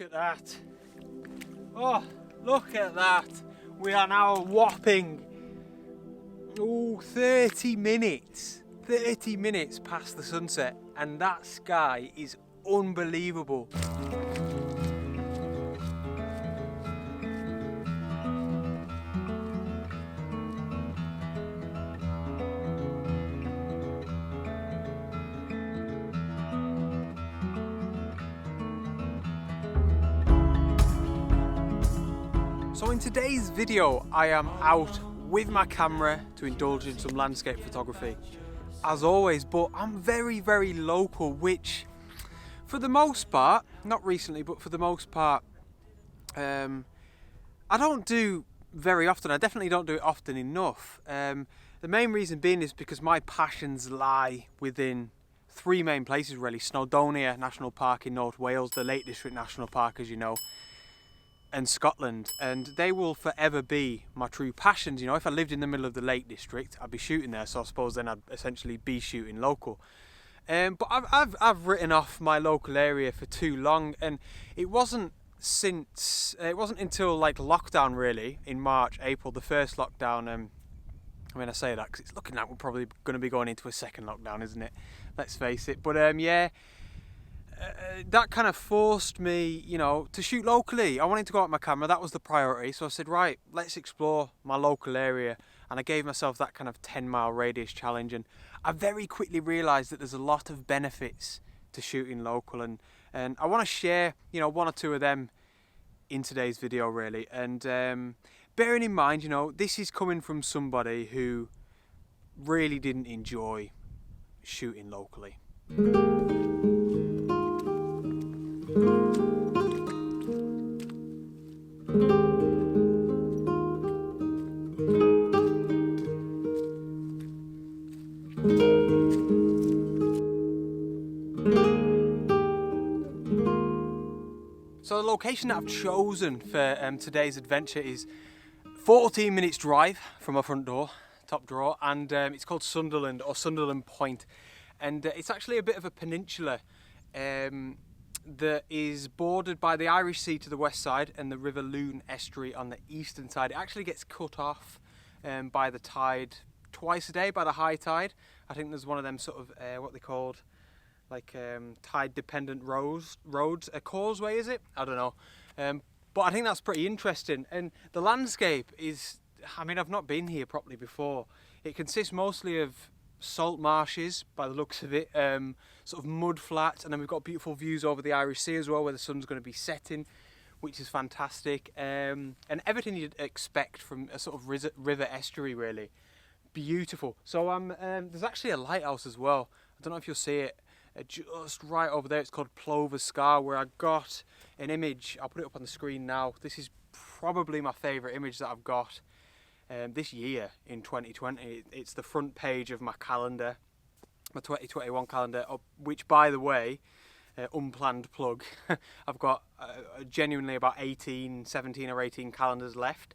at that. Oh, look at that. We are now a whopping 30 minutes. 30 minutes past the sunset, and that sky is unbelievable. So in today's video, I am out with my camera to indulge in some landscape photography, as always, but I'm very local, which for the most part, not recently, but for the most part, I don't do very often. I definitely don't do it often enough. The main reason being is because my passions lie within three main places really: Snowdonia National Park in North Wales, the Lake District National Park, as you know, and Scotland, and they will forever be my true passions. You know, if I lived in the middle of the Lake District, I'd be shooting there, so I suppose then I'd essentially be shooting local. But I've written off my local area for too long, and it wasn't until like lockdown really, in March, April, the first lockdown. I mean, I say that because it's looking like we're probably going to be going into a second lockdown, isn't it? Let's face it. But yeah. That kind of forced me, you know, to shoot locally. I wanted to go out with my camera, that was the priority. So I said, right, let's explore my local area. And I gave myself that kind of 10-mile radius challenge. And I very quickly realised that there's a lot of benefits to shooting local. And I want to share, you know, one or two of them in today's video, really. And bearing in mind, you know, this is coming from somebody who really didn't enjoy shooting locally. So the location that I've chosen for today's adventure is 14 minutes drive from my front door, top drawer, and it's called Sunderland, or Sunderland Point, and it's actually a bit of a peninsula that is bordered by the Irish Sea to the west side and the River Lune estuary on the eastern side. It actually gets cut off by the tide twice a day, by the high tide. I think there's one of them sort of what they called like tide dependent roads, a causeway, is it? I don't know, but I think that's pretty interesting. And the landscape is, I mean, I've not been here properly before. It consists mostly of salt marshes by the looks of it, sort of mud flats, and then we've got beautiful views over the Irish Sea as well, where the sun's going to be setting, which is fantastic, and everything you'd expect from a sort of river estuary, really beautiful. So there's actually a lighthouse as well. I don't know if you'll see it just right over there. It's called Plover Scar, where I got an image. I'll put it up on the screen now. This is probably my favourite image that I've got this year in 2020. It's the front page of my calendar, my 2021 calendar, which, by the way, unplanned plug, I've got genuinely about 17 or 18 calendars left.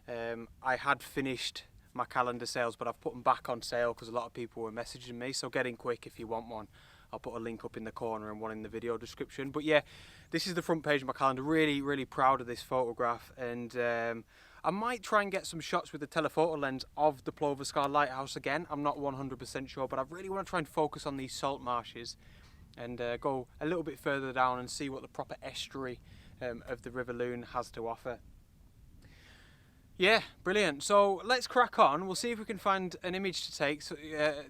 I had finished my calendar sales, but I've put them back on sale because a lot of people were messaging me, so get in quick if you want one. I'll put a link up in the corner and one in the video description. But yeah, this is the front page of my calendar. Really proud of this photograph, and I might try and get some shots with the telephoto lens of the Plover Scar Lighthouse again. I'm not 100% sure, but I really want to try and focus on these salt marshes and go a little bit further down and see what the proper estuary of the River Lune has to offer. Yeah, brilliant. So let's crack on. We'll see if we can find an image to take, so,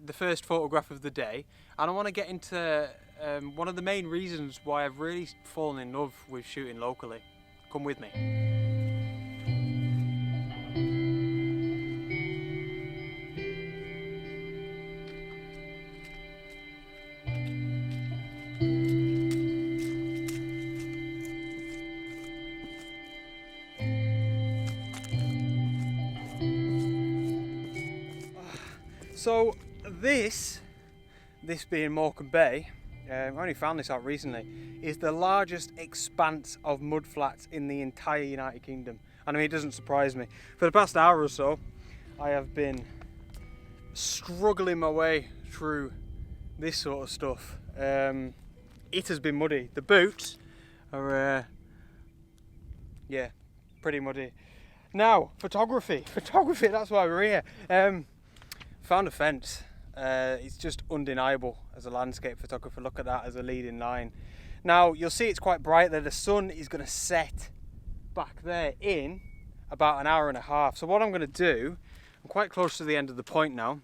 the first photograph of the day. And I want to get into one of the main reasons why I've really fallen in love with shooting locally. Come with me. So this being Morecambe Bay, I only found this out recently, is the largest expanse of mudflats in the entire United Kingdom. And I mean, it doesn't surprise me. For the past hour or so, I have been struggling my way through this sort of stuff. It has been muddy. The boots are yeah, pretty muddy. Now, photography, that's why we're here. Found a fence. It's just undeniable as a landscape photographer. Look at that as a leading line. Now, you'll see it's quite bright there. The sun is going to set back there in about an hour and a half. So what I'm going to do, I'm quite close to the end of the point now.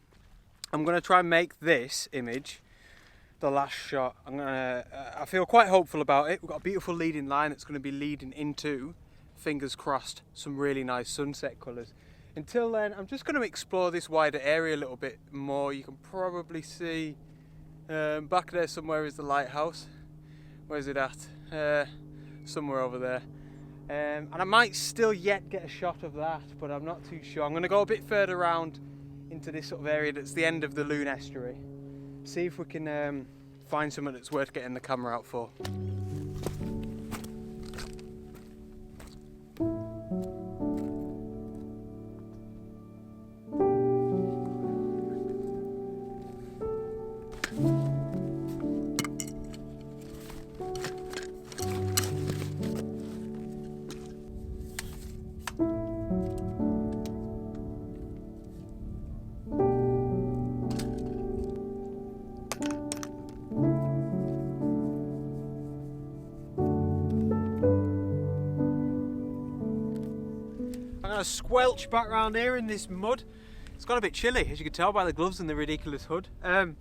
I'm going to try and make this image the last shot. I feel quite hopeful about it. We've got a beautiful leading line that's going to be leading into, fingers crossed, some really nice sunset colours. Until then, I'm just going to explore this wider area a little bit more. You can probably see back there somewhere is the lighthouse. Where's it at? Somewhere over there. And I might still yet get a shot of that, but I'm not too sure. I'm going to go a bit further around into this sort of area that's the end of the Loon estuary. See if we can find something that's worth getting the camera out for. Squelch back around here in this mud. It's got a bit chilly, as you can tell by the gloves and the ridiculous hood. So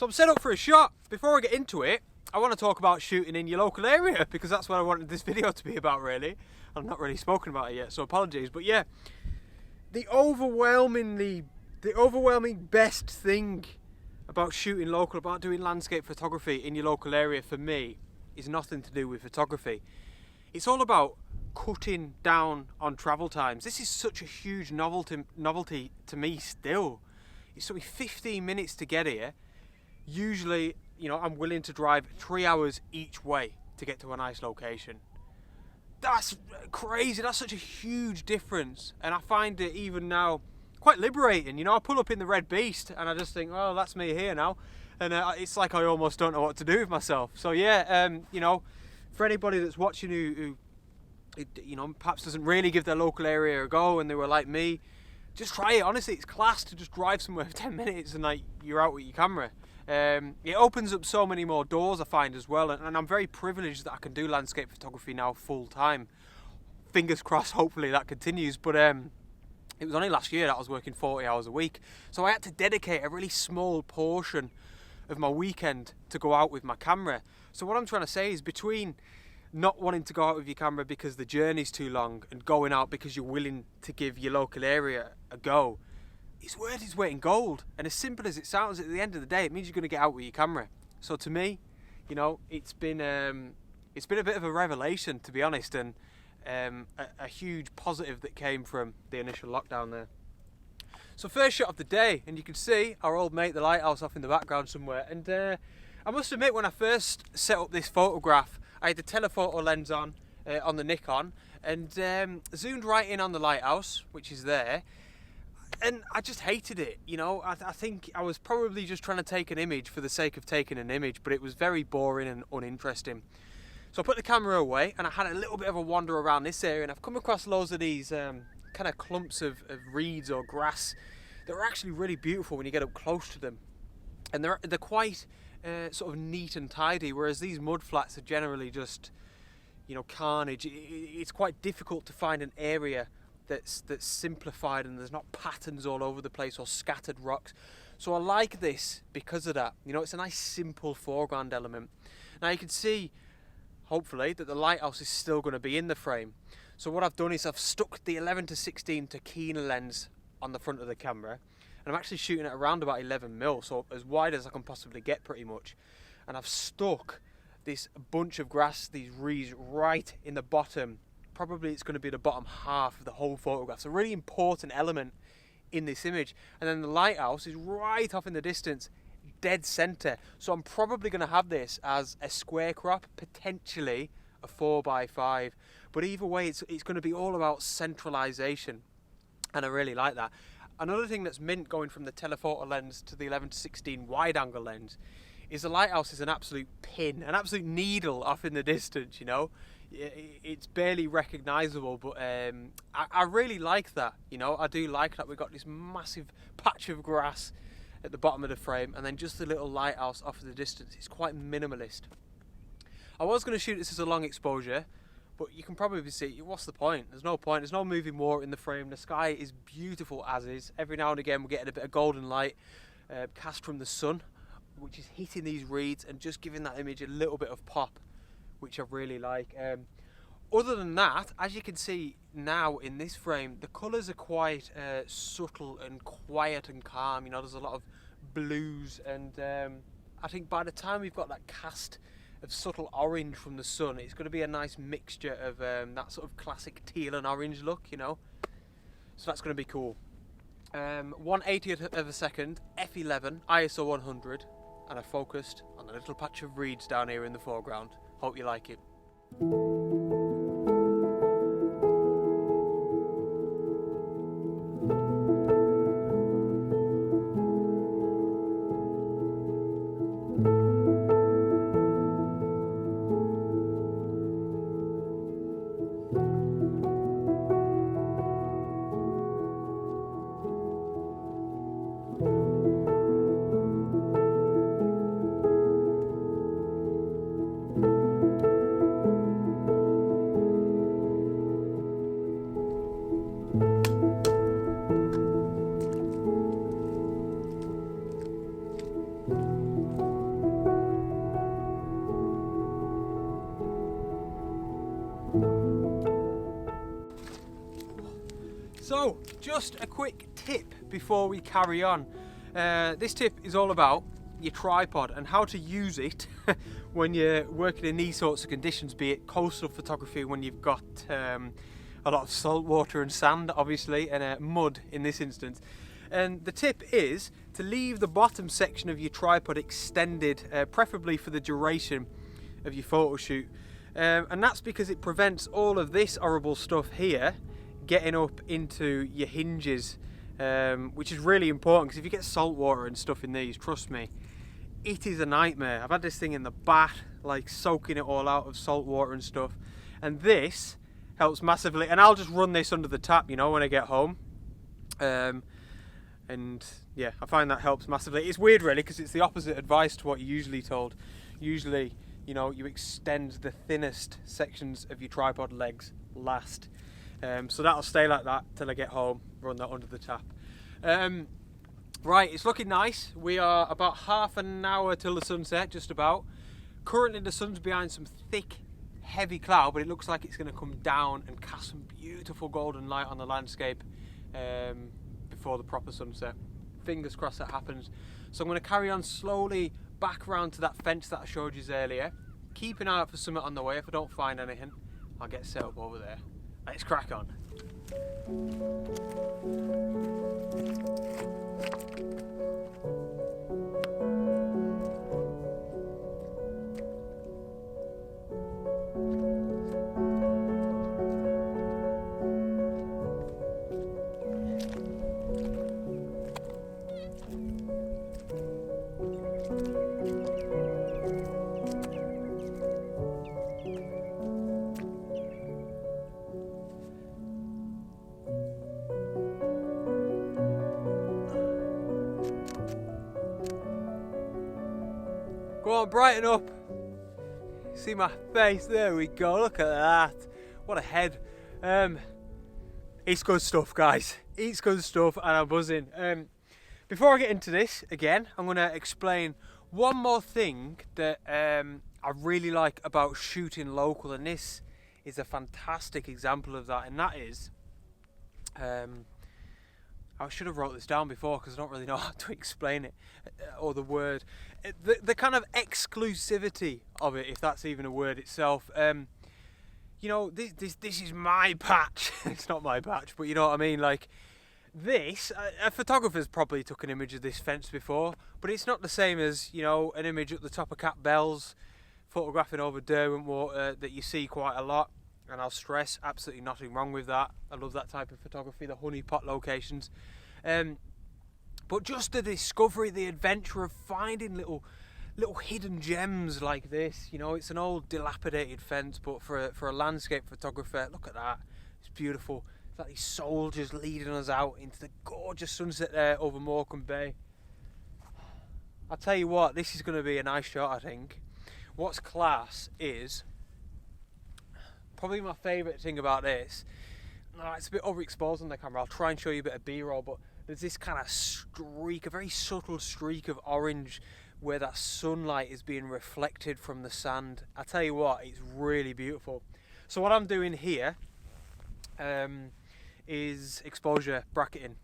I'm set up for a shot. Before I get into it, I want to talk about shooting in your local area, because that's what I wanted this video to be about, really. I've not really spoken about it yet, so apologies. But yeah, the overwhelming best thing about shooting local, about doing landscape photography in your local area for me, is nothing to do with photography. It's all about cutting down on travel times. This is such a huge novelty to me still. It took me 15 minutes to get here. Usually, you know, I'm willing to drive 3 hours each way to get to a nice location. That's crazy. That's such a huge difference. And I find it even now quite liberating. You know, I pull up in the Red Beast and I just think, well, that's me here now. And it's like I almost don't know what to do with myself. So yeah, you know, for anybody that's watching who you know, perhaps doesn't really give their local area a go and they were like me, just try it. Honestly, it's class to just drive somewhere for 10 minutes and like you're out with your camera. It opens up so many more doors, I find, as well, and I'm very privileged that I can do landscape photography now full time. Fingers crossed, hopefully that continues. But it was only last year that I was working 40 hours a week, so I had to dedicate a really small portion of my weekend to go out with my camera. So what I'm trying to say is, between not wanting to go out with your camera because the journey's too long and going out because you're willing to give your local area a go, it's worth its weight in gold. And as simple as it sounds, at the end of the day, it means you're going to get out with your camera. So to me, you know, it's been a bit of a revelation, to be honest, and a huge positive that came from the initial lockdown there. So first shot of the day, and you can see our old mate, the lighthouse, off in the background somewhere. And I must admit, when I first set up this photograph, I had the telephoto lens on the Nikon, and zoomed right in on the lighthouse, which is there, and I just hated it. You know, I think I was probably just trying to take an image for the sake of taking an image, but it was very boring and uninteresting. So I put the camera away and I had a little bit of a wander around this area, and I've come across loads of these kind of clumps of reeds or grass that are actually really beautiful when you get up close to them, and they're quite sort of neat and tidy, whereas these mud flats are generally just, you know, carnage. It's quite difficult to find an area that's simplified and there's not patterns all over the place or scattered rocks. So I like this because of that. You know, it's a nice simple foreground element. Now you can see, hopefully, that the lighthouse is still going to be in the frame. So what I've done is I've stuck the 11-16 Tokina lens on the front of the camera, and I'm actually shooting at around about 11mm, so as wide as I can possibly get, pretty much. And I've stuck this bunch of grass, these reeds, right in the bottom. Probably it's going to be the bottom half of the whole photograph. It's a really important element in this image. And then the lighthouse is right off in the distance, dead center. So I'm probably going to have this as a square crop, potentially a 4x5. But either way, it's going to be all about centralization, and I really like that. Another thing that's mint going from the telephoto lens to the 11-16 wide angle lens is the lighthouse is an absolute pin, an absolute needle off in the distance, you know. it's barely recognisable, but I really like that. You know, I do like that we've got this massive patch of grass at the bottom of the frame, and then just a little lighthouse off in the distance. It's quite minimalist. I was going to shoot this as a long exposure, but you can probably see, what's the point? There's no point. There's no moving water in the frame. The sky is beautiful as is. Every now and again we're getting a bit of golden light cast from the sun, which is hitting these reeds and just giving that image a little bit of pop, which I really like. Other than that, as you can see now in this frame, the colours are quite subtle and quiet and calm. You know, there's a lot of blues, and I think by the time we've got that cast of subtle orange from the sun, it's going to be a nice mixture of that sort of classic teal and orange look, you know. So that's going to be cool. 1/80th of a second, f11, ISO 100, and I focused on the little patch of reeds down here in the foreground. Hope you like it. So, just a quick tip before we carry on. This tip is all about your tripod and how to use it when you're working in these sorts of conditions, be it coastal photography when you've got a lot of salt water and sand, obviously, and mud in this instance. And the tip is to leave the bottom section of your tripod extended, preferably for the duration of your photo shoot. And that's because it prevents all of this horrible stuff here getting up into your hinges, which is really important, because if you get salt water and stuff in these, trust me, it is a nightmare. I've had this thing in the bath, like soaking it all out of salt water and stuff, and this helps massively. And I'll just run this under the tap, you know, when I get home, and yeah, I find that helps massively. It's weird really, because it's the opposite advice to what you're usually told. Usually, you know, you extend the thinnest sections of your tripod legs last. So that'll stay like that till I get home, run that under the tap. Right, it's looking nice. We are about half an hour till the sunset, just about. Currently the sun's behind some thick, heavy cloud, but it looks like it's going to come down and cast some beautiful golden light on the landscape before the proper sunset. Fingers crossed that happens. So I'm going to carry on slowly back round to that fence that I showed you earlier. Keep an eye out for something on the way. If I don't find anything, I'll get set up over there. Let's crack on. Go on, brighten up. See my face? There we go. Look at that. What a head. It's good stuff, guys. It's good stuff, and I'm buzzing. Before I get into this, again, I'm going to explain one more thing that I really like about shooting local, and this is a fantastic example of that, and that is, I should have wrote this down before because I don't really know how to explain it, or the word, the kind of exclusivity of it, if that's even a word itself. You know, this is my patch. It's not my patch, but you know what I mean. Like this, a photographer's probably took an image of this fence before, but it's not the same as, you know, an image at the top of Cat Bells, photographing over Derwent water that you see quite a lot. And I'll stress, absolutely nothing wrong with that. I love that type of photography, the honeypot locations. But just the discovery, the adventure of finding little little hidden gems like this. You know, it's an old dilapidated fence, but for a landscape photographer, look at that. It's beautiful. It's like these soldiers leading us out into the gorgeous sunset there over Morecambe Bay. I'll tell you what, this is going to be a nice shot, I think. What's class is, probably my favourite thing about this, it's a bit overexposed on the camera, I'll try and show you a bit of B-roll, but there's this kind of streak, a very subtle streak of orange where that sunlight is being reflected from the sand. I tell you what, it's really beautiful. So what I'm doing here is exposure bracketing,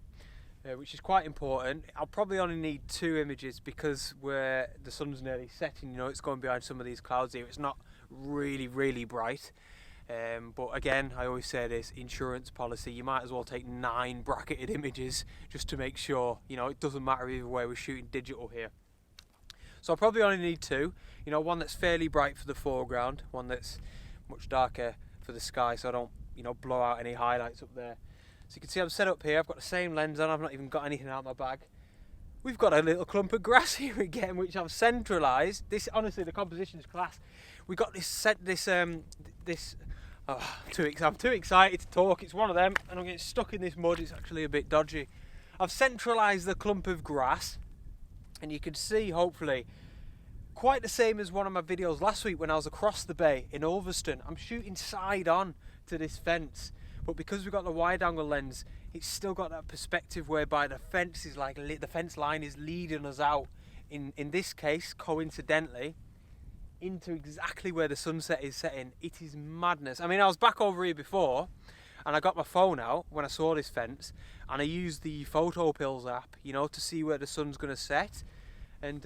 which is quite important. I'll probably only need 2 images because where the sun's nearly setting, you know, it's going behind some of these clouds here. It's not really bright. But again, I always say this, insurance policy, you might as well take 9 bracketed images just to make sure, you know, it doesn't matter either way, we're shooting digital here. So I'll probably only need 2, you know, one that's fairly bright for the foreground, one that's much darker for the sky so I don't, you know, blow out any highlights up there. So you can see I'm set up here, I've got the same lens on, I've not even got anything out of my bag. We've got a little clump of grass here again, which I've centralised. This, honestly, the composition is class. We got I'm too excited to talk. It's one of them, and I'm getting stuck in this mud. It's actually a bit dodgy. I've centralised the clump of grass, and you can see, hopefully, quite the same as one of my videos last week when I was across the bay in Ulverston. I'm shooting side on to this fence, but because we've got the wide angle lens, it's still got that perspective whereby the fence is like, the fence line is leading us out, in this case, coincidentally, into exactly where the sunset is setting. It is madness. I mean, I was back over here before and I got my phone out when I saw this fence and I used the Photo Pills app, you know, to see where the sun's going to set, and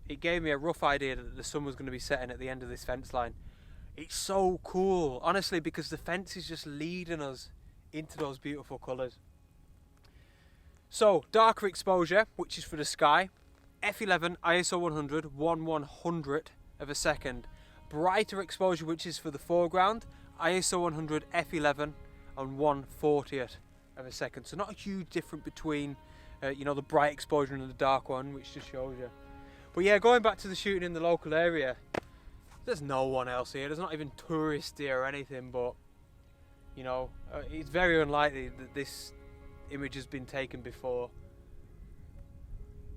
it gave me a rough idea that the sun was going to be setting at the end of this fence line. It's so cool, honestly, because the fence is just leading us into those beautiful colours. So, darker exposure, which is for the sky, f11 ISO 100 1/100th of a second. Brighter exposure, which is for the foreground, ISO 100 f11 and 1/40th of a second. So not a huge difference between you know, the bright exposure and the dark one, which just shows you. But yeah, going back to the shooting in the local area, there's no one else here. There's not even tourists here or anything, but you know, it's very unlikely that this image has been taken before.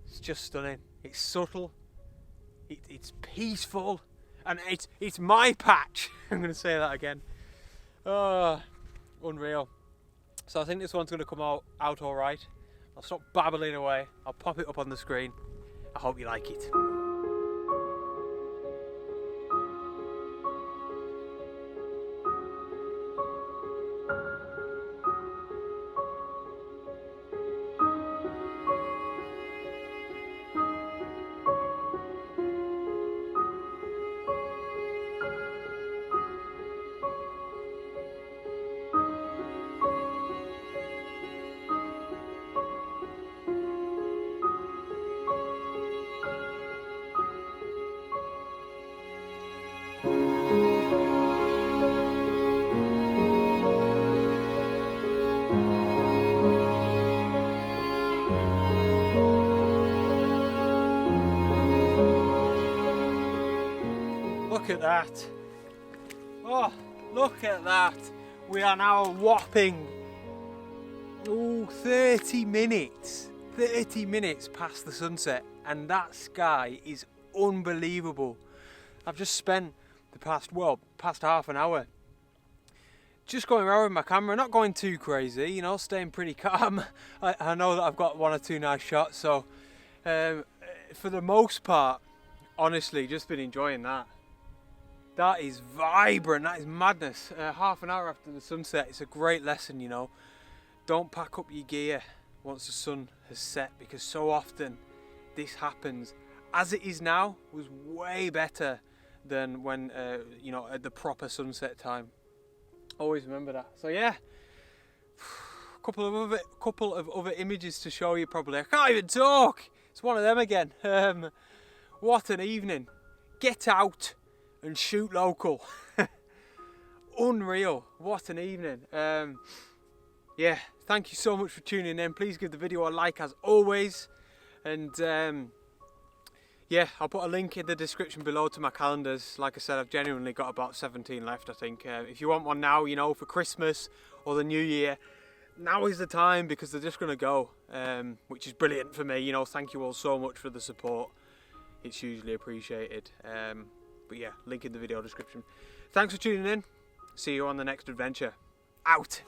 It's just stunning. It's subtle. It's peaceful, and it's my patch. I'm going to say that again. Oh, unreal. So I think this one's going to come out all right. I'll stop babbling away. I'll pop it up on the screen. I hope you like it. Look at that. Oh, look at that. We are now a whopping 30 minutes. 30 minutes past the sunset, and that sky is unbelievable. I've just spent the past half an hour just going around with my camera, not going too crazy, you know, staying pretty calm. I know that I've got 1 or 2 nice shots, so for the most part, honestly, just been enjoying that. That is vibrant, that is madness. Half an hour after the sunset, it's a great lesson, you know. Don't pack up your gear once the sun has set, because so often this happens. As it is now, was way better than when, you know, at the proper sunset time. Always remember that. So yeah, couple of other images to show you probably. I can't even talk. It's one of them again. What an evening. Get out and shoot local. Unreal. What an evening. Yeah, thank you so much for tuning in. Please give the video a like as always, and yeah, I'll put a link in the description below to my calendars. Like I said, I've genuinely got about 17 left, I think. If you want one now, you know, for Christmas or the New Year, now is the time, because they're just going to go, which is brilliant for me. You know, thank you all so much for the support. It's hugely appreciated. But yeah, link in the video description. Thanks for tuning in. See you on the next adventure. Out!